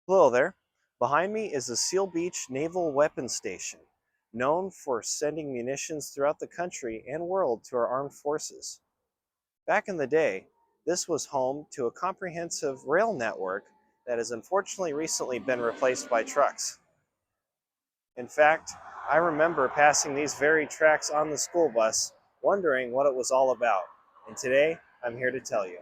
Hello there. Behind me is the Seal Beach Naval Weapons Station, known for sending munitions throughout the country and world to our armed forces. Back in the day, this was home to a comprehensive rail network that has unfortunately recently been replaced by trucks. In fact, I remember passing these very tracks on the school bus, wondering what it was all about. And today, I'm here to tell you.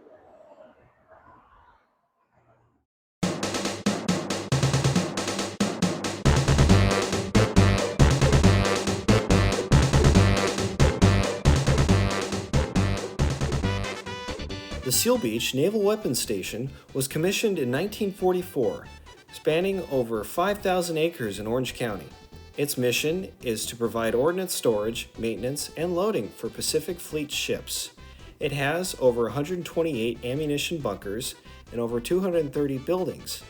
The Seal Beach Naval Weapons Station was commissioned in 1944, spanning over 5,000 acres in Orange County. Its mission is to provide ordnance storage, maintenance, and loading for Pacific Fleet ships. It has over 128 ammunition bunkers and over 230 buildings.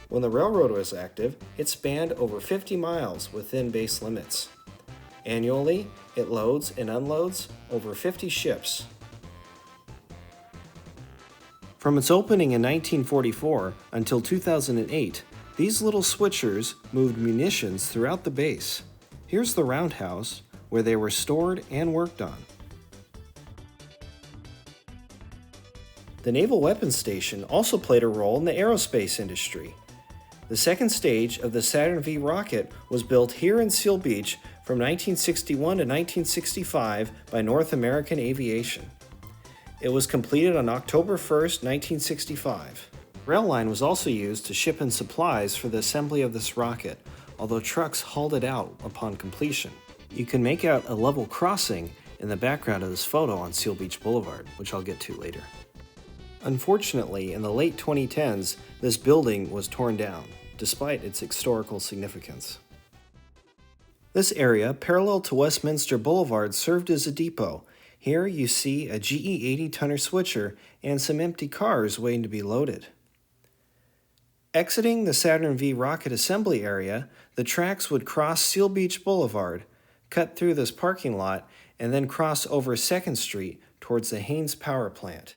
When the railroad was active, it spanned over 50 miles within base limits. Annually, it loads and unloads over 50 ships. From its opening in 1944 until 2008, these little switchers moved munitions throughout the base. Here's the roundhouse, where they were stored and worked on. The Naval Weapons Station also played a role in the aerospace industry. The second stage of the Saturn V rocket was built here in Seal Beach from 1961 to 1965 by North American Aviation. It was completed on October 1st, 1965. Rail line was also used to ship in supplies for the assembly of this rocket, although trucks hauled it out upon completion. You can make out a level crossing in the background of this photo on Seal Beach Boulevard, which I'll get to later. Unfortunately, in the late 2010s, this building was torn down, despite its historical significance. This area, parallel to Westminster Boulevard, served as a depot. Here you see a GE 80-tonner switcher and some empty cars waiting to be loaded. Exiting the Saturn V rocket assembly area, the tracks would cross Seal Beach Boulevard, cut through this parking lot, and then cross over 2nd Street towards the Haynes Power Plant.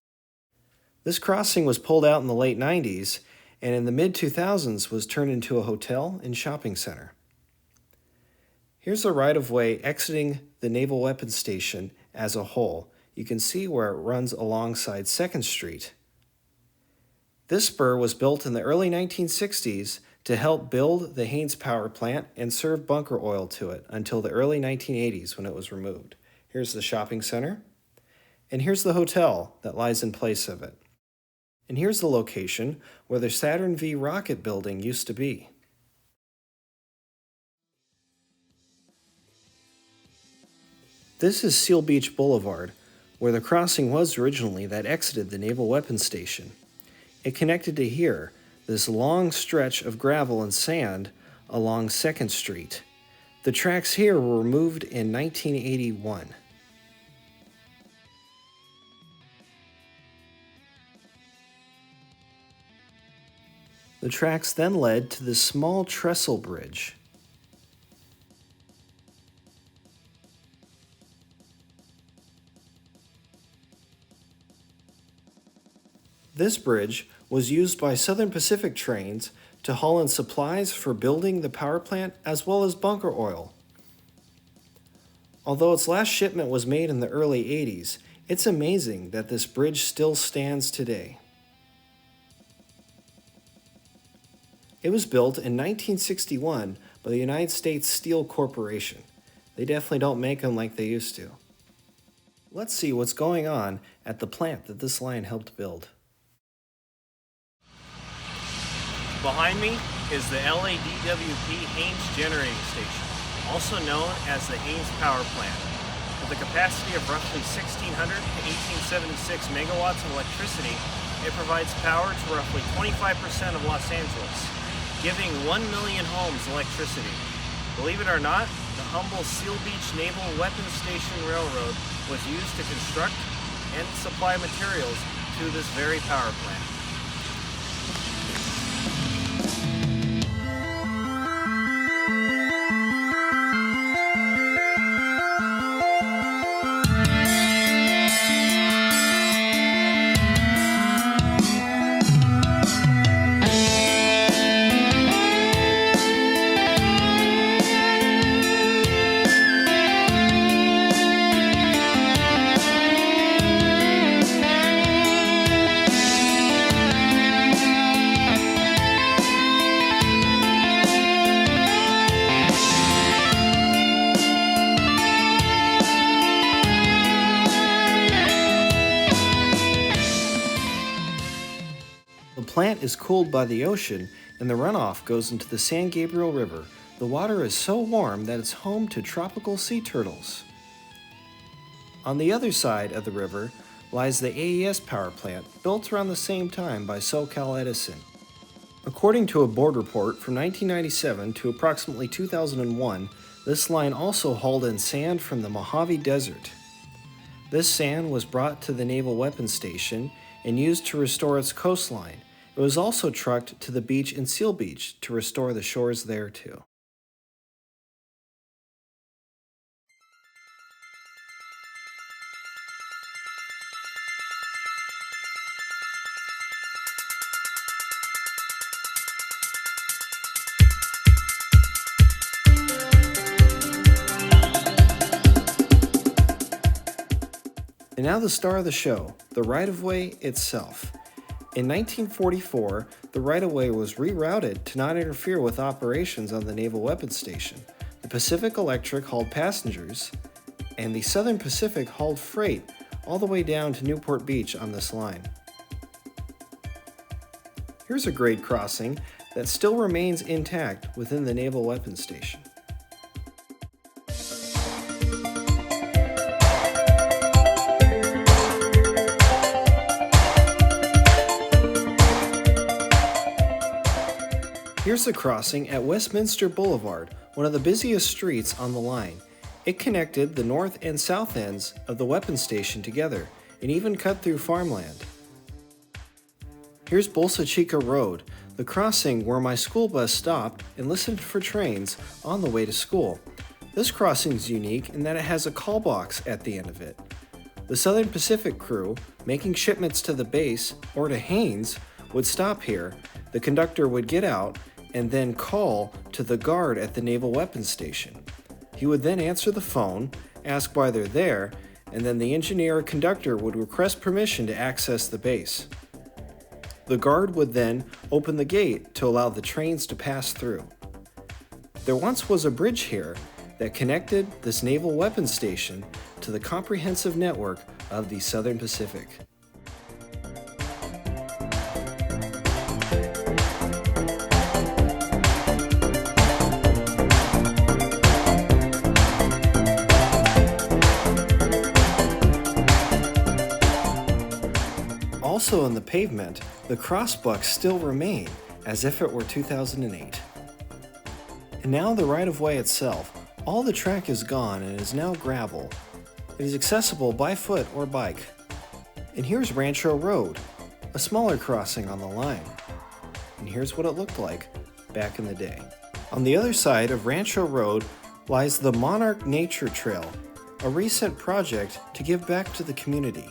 This crossing was pulled out in the late 90s, and in the mid-2000s was turned into a hotel and shopping center. Here's the right-of-way exiting the Naval Weapons Station as a whole. You can see where it runs alongside 2nd Street. This spur was built in the early 1960s to help build the Haynes Power Plant and serve bunker oil to it until the early 1980s when it was removed. Here's the shopping center, and here's the hotel that lies in place of it. And here's the location where the Saturn V rocket building used to be. This is Seal Beach Boulevard, where the crossing was originally that exited the Naval Weapons Station. It connected to here, this long stretch of gravel and sand along 2nd Street. The tracks here were removed in 1981. The tracks then led to this small trestle bridge. This bridge was used by Southern Pacific trains to haul in supplies for building the power plant as well as bunker oil. Although its last shipment was made in the early 80s, it's amazing that this bridge still stands today. It was built in 1961 by the United States Steel Corporation. They definitely don't make them like they used to. Let's see what's going on at the plant that this line helped build. Behind me is the LADWP Haynes Generating Station, also known as the Haynes Power Plant. With a capacity of roughly 1,600 to 1,876 megawatts of electricity, it provides power to roughly 25% of Los Angeles, giving 1 million homes electricity. Believe it or not, the humble Seal Beach Naval Weapons Station Railroad was used to construct and supply materials to this very power plant. is cooled by the ocean and the runoff goes into the San Gabriel River. The water is so warm that it's home to tropical sea turtles. On the other side of the river lies the AES power plant, built around the same time by SoCal Edison. According to a board report from 1997 to approximately 2001, this line also hauled in sand from the Mojave Desert. This sand was brought to the Naval Weapons Station and used to restore its coastline. It was also trucked to the beach in Seal Beach to restore the shores there too. And now the star of the show, the right-of-way itself. In 1944, the right-of-way was rerouted to not interfere with operations on the Naval Weapons Station. The Pacific Electric hauled passengers, and the Southern Pacific hauled freight all the way down to Newport Beach on this line. Here's a grade crossing that still remains intact within the Naval Weapons Station. Here's the crossing at Westminster Boulevard, one of the busiest streets on the line. It connected the north and south ends of the weapons station together, and even cut through farmland. Here's Bolsa Chica Road, the crossing where my school bus stopped and listened for trains on the way to school. This crossing is unique in that it has a call box at the end of it. The Southern Pacific crew, making shipments to the base or to Haynes, would stop here. The conductor would get out and then call to the guard at the Naval Weapons Station. He would then answer the phone, ask why they're there, and then the engineer or conductor would request permission to access the base. The guard would then open the gate to allow the trains to pass through. There once was a bridge here that connected this Naval Weapons Station to the comprehensive network of the Southern Pacific. Also in the pavement, the crossbucks still remain, as if it were 2008. And now the right-of-way itself. All the track is gone and is now gravel. It is accessible by foot or bike. And here's Rancho Road, a smaller crossing on the line. And here's what it looked like back in the day. On the other side of Rancho Road lies the Monarch Nature Trail, a recent project to give back to the community.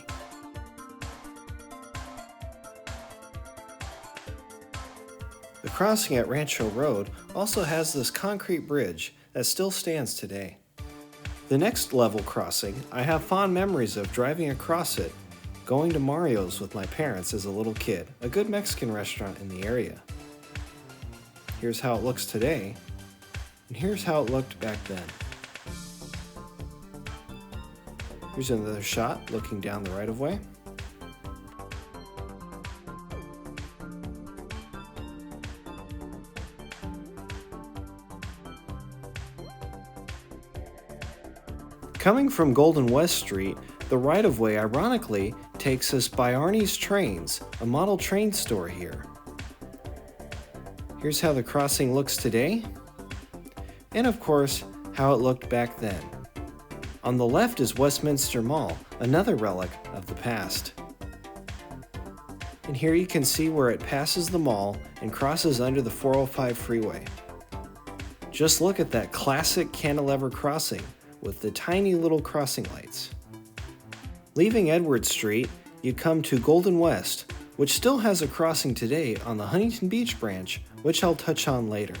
The crossing at Rancho Road also has this concrete bridge that still stands today. The next level crossing, I have fond memories of driving across it, going to Mario's with my parents as a little kid, a good Mexican restaurant in the area. Here's how it looks today, and here's how it looked back then. Here's another shot looking down the right-of-way. Coming from Golden West Street, the right-of-way ironically takes us by Arnie's Trains, a model train store here. Here's how the crossing looks today, and of course, how it looked back then. On the left is Westminster Mall, another relic of the past. And here you can see where it passes the mall and crosses under the 405 freeway. Just look at that classic cantilever crossing with the tiny little crossing lights. Leaving Edward Street, you come to Golden West, which still has a crossing today on the Huntington Beach branch, which I'll touch on later.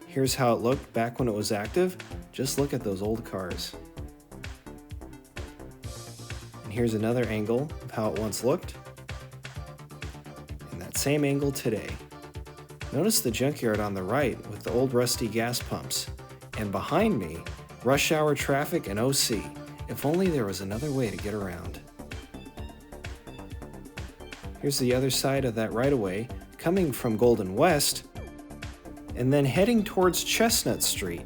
Here's how it looked back when it was active. Just look at those old cars. And here's another angle of how it once looked, and that same angle today. Notice the junkyard on the right with the old rusty gas pumps. And behind me, rush hour traffic and OC. If only there was another way to get around. Here's the other side of that right-of-way, coming from Golden West, and then heading towards Chestnut Street,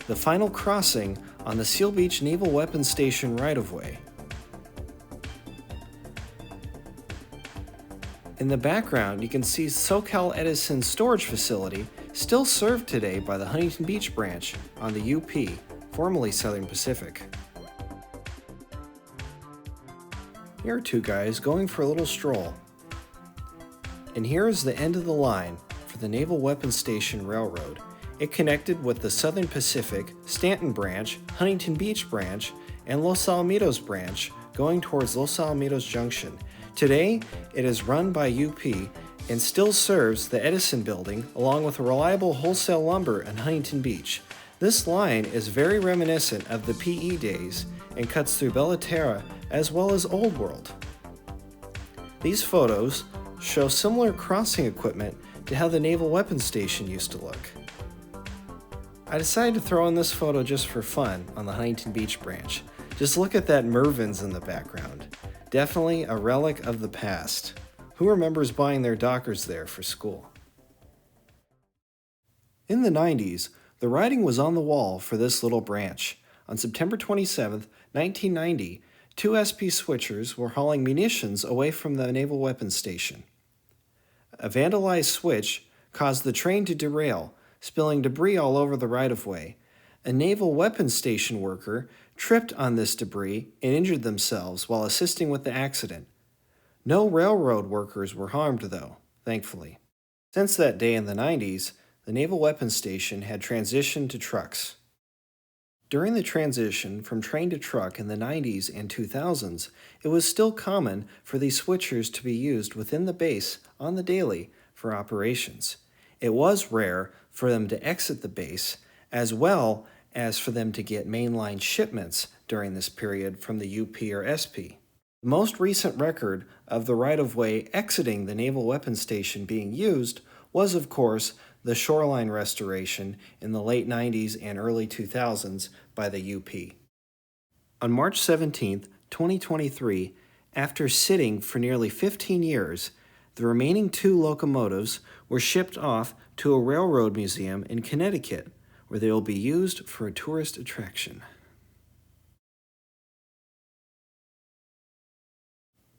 the final crossing on the Seal Beach Naval Weapons Station right-of-way. In the background, you can see SoCal Edison's storage facility, still served today by the Huntington Beach branch on the UP, formerly Southern Pacific. Here are two guys going for a little stroll. And here is the end of the line for the Naval Weapons Station Railroad. It connected with the Southern Pacific, Stanton branch, Huntington Beach branch, and Los Alamitos branch, going towards Los Alamitos Junction. Today, it is run by UP and still serves the Edison building along with reliable wholesale lumber in Huntington Beach. This line is very reminiscent of the PE days and cuts through Bellaterra as well as Old World. These photos show similar crossing equipment to how the Naval Weapons Station used to look. I decided to throw in this photo just for fun on the Huntington Beach branch. Just look at that Mervyn's in the background. Definitely a relic of the past. Who remembers buying their Dockers there for school? In the 90s, the writing was on the wall for this little branch. On September 27, 1990, two SP switchers were hauling munitions away from the Naval Weapons Station. A vandalized switch caused the train to derail, spilling debris all over the right-of-way. A Naval Weapons Station worker tripped on this debris and injured themselves while assisting with the accident. No railroad workers were harmed, though, thankfully. Since that day in the 90s, the Naval Weapons Station had transitioned to trucks. During the transition from train to truck in the 90s and 2000s, it was still common for these switchers to be used within the base on the daily for operations. It was rare for them to exit the base, as well as for them to get mainline shipments during this period from the UP or SP. The most recent record of the right-of-way exiting the Naval Weapons Station being used was, of course, the shoreline restoration in the late 90s and early 2000s by the UP. On March 17, 2023, after sitting for nearly 15 years, the remaining two locomotives were shipped off to a railroad museum in Connecticut, where they will be used for a tourist attraction.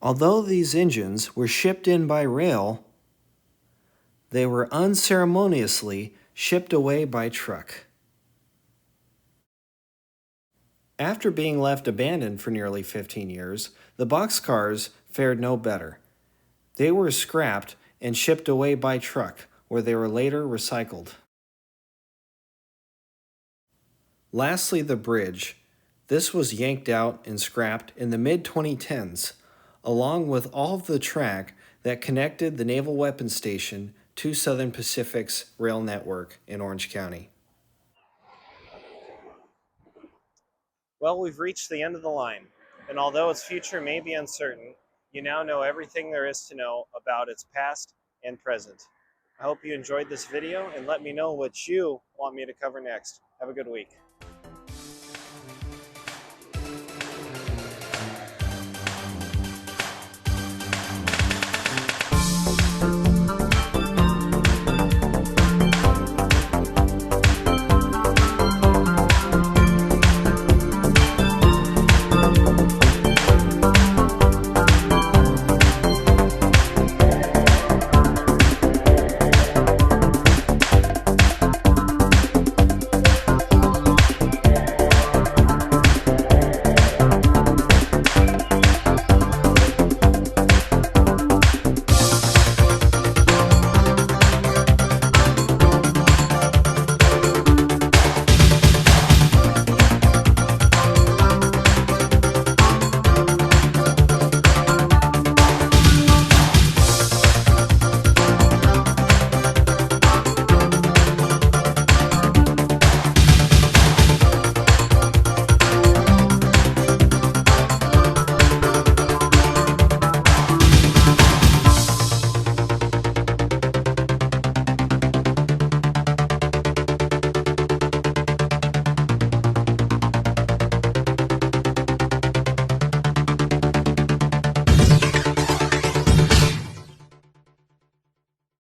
Although these engines were shipped in by rail, they were unceremoniously shipped away by truck. After being left abandoned for nearly 15 years, the boxcars fared no better. They were scrapped and shipped away by truck, where they were later recycled. Lastly, the bridge. This was yanked out and scrapped in the mid-2010s, along with all of the track that connected the Naval Weapons Station to Southern Pacific's rail network in Orange County. Well, we've reached the end of the line, and although its future may be uncertain, you now know everything there is to know about its past and present. I hope you enjoyed this video, and let me know what you want me to cover next. Have a good week.